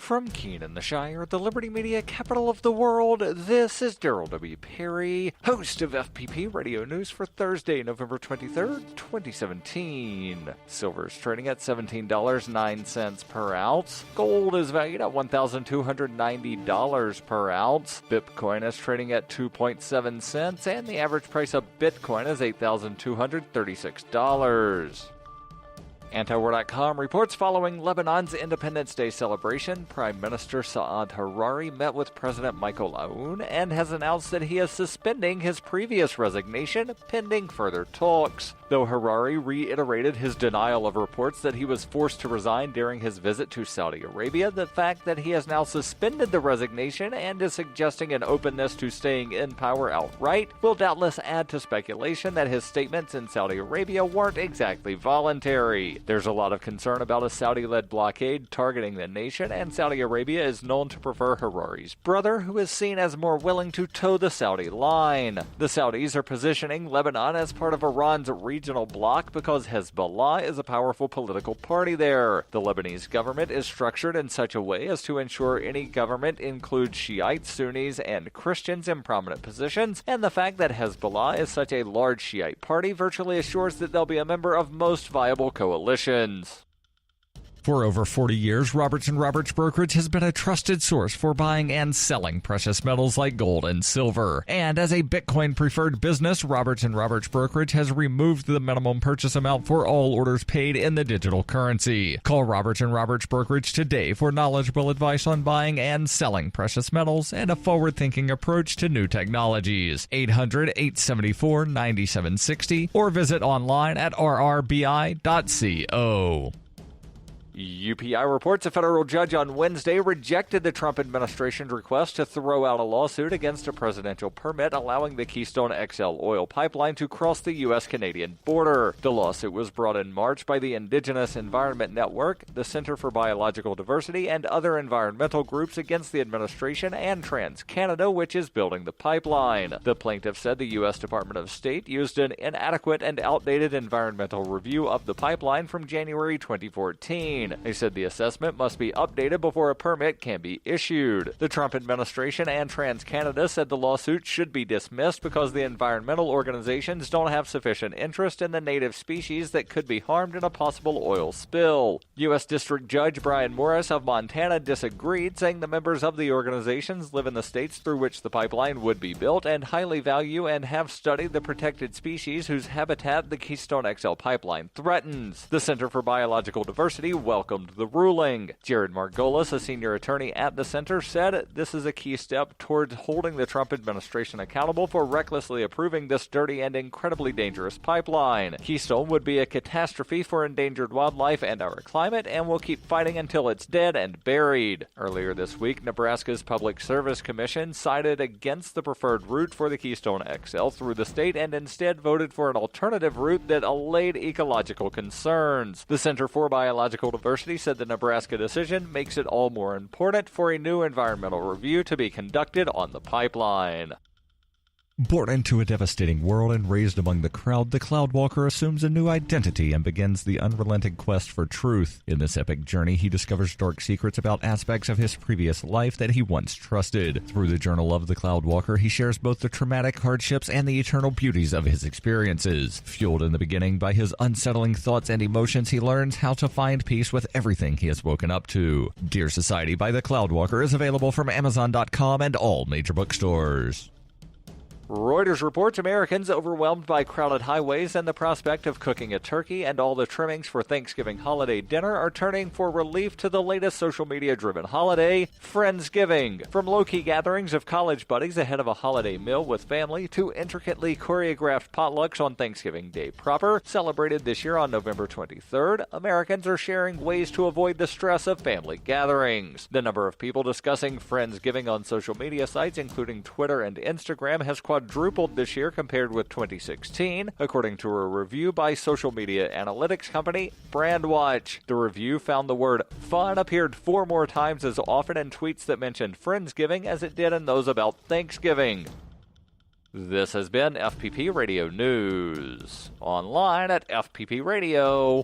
From Keene in the Shire, the Liberty Media capital of the world, this is Daryl W. Perry, host of FPP Radio News for Thursday, November 23rd, 2017. Silver is trading at $17.09 per ounce. Gold is valued at $1,290 per ounce. Bitcoin is trading at 2.7 cents, and the average price of Bitcoin is $8,236. Antiwar.com reports following Lebanon's Independence Day celebration, Prime Minister Saad Harari met with President Michael Aoun and has announced that he is suspending his previous resignation pending further talks. Though Harari reiterated his denial of reports that he was forced to resign during his visit to Saudi Arabia, the fact that he has now suspended the resignation and is suggesting an openness to staying in power outright will doubtless add to speculation that his statements in Saudi Arabia weren't exactly voluntary. There's a lot of concern about a Saudi-led blockade targeting the nation, and Saudi Arabia is known to prefer Harari's brother, who is seen as more willing to toe the Saudi line. The Saudis are positioning Lebanon as part of Iran's regional bloc because Hezbollah is a powerful political party there. The Lebanese government is structured in such a way as to ensure any government includes Shiites, Sunnis, and Christians in prominent positions, and the fact that Hezbollah is such a large Shiite party virtually assures that they'll be a member of most viable coalitions. For over 40 years, Roberts & Roberts Brokerage has been a trusted source for buying and selling precious metals like gold and silver. And as a Bitcoin-preferred business, Roberts & Roberts Brokerage has removed the minimum purchase amount for all orders paid in the digital currency. Call Roberts & Roberts Brokerage today for knowledgeable advice on buying and selling precious metals and a forward-thinking approach to new technologies. 800-874-9760 or visit online at rrbi.co. UPI reports a federal judge on Wednesday rejected the Trump administration's request to throw out a lawsuit against a presidential permit allowing the Keystone XL oil pipeline to cross the U.S.-Canadian border. The lawsuit was brought in March by the Indigenous Environment Network, the Center for Biological Diversity, and other environmental groups against the administration and TransCanada, which is building the pipeline. The plaintiff said the U.S. Department of State used an inadequate and outdated environmental review of the pipeline from January 2014. They said the assessment must be updated before a permit can be issued. The Trump administration and TransCanada said the lawsuit should be dismissed because the environmental organizations don't have sufficient interest in the native species that could be harmed in a possible oil spill. U.S. District Judge Brian Morris of Montana disagreed, saying the members of the organizations live in the states through which the pipeline would be built and highly value and have studied the protected species whose habitat the Keystone XL pipeline threatens. The Center for Biological Diversity welcomed the ruling. Jared Margolis, a senior attorney at the center, said this is a key step towards holding the Trump administration accountable for recklessly approving this dirty and incredibly dangerous pipeline. Keystone would be a catastrophe for endangered wildlife and our climate, and we'll keep fighting until it's dead and buried. Earlier this week, Nebraska's Public Service Commission sided against the preferred route for the Keystone XL through the state and instead voted for an alternative route that allayed ecological concerns. The Center for Biological Diversity said the Nebraska decision makes it all more important for a new environmental review to be conducted on the pipeline. Born into a devastating world and raised among the crowd, the Cloudwalker assumes a new identity and begins the unrelenting quest for truth. In this epic journey, he discovers dark secrets about aspects of his previous life that he once trusted. Through the Journal of the Cloudwalker, he shares both the traumatic hardships and the eternal beauties of his experiences. Fueled in the beginning by his unsettling thoughts and emotions, he learns how to find peace with everything he has woken up to. Dear Society by the Cloudwalker is available from Amazon.com and all major bookstores. Reuters reports Americans overwhelmed by crowded highways and the prospect of cooking a turkey and all the trimmings for Thanksgiving holiday dinner are turning for relief to the latest social media-driven holiday, Friendsgiving. From low-key gatherings of college buddies ahead of a holiday meal with family to intricately choreographed potlucks on Thanksgiving Day proper, celebrated this year on November 23rd, Americans are sharing ways to avoid the stress of family gatherings. The number of people discussing Friendsgiving on social media sites, including Twitter and Instagram, has quadrupled this year compared with 2016, according to a review by social media analytics company Brandwatch. The review found the word fun appeared 4 more times as often in tweets that mentioned Friendsgiving as it did in those about Thanksgiving. This has been FPP Radio News, online at fppradio.com.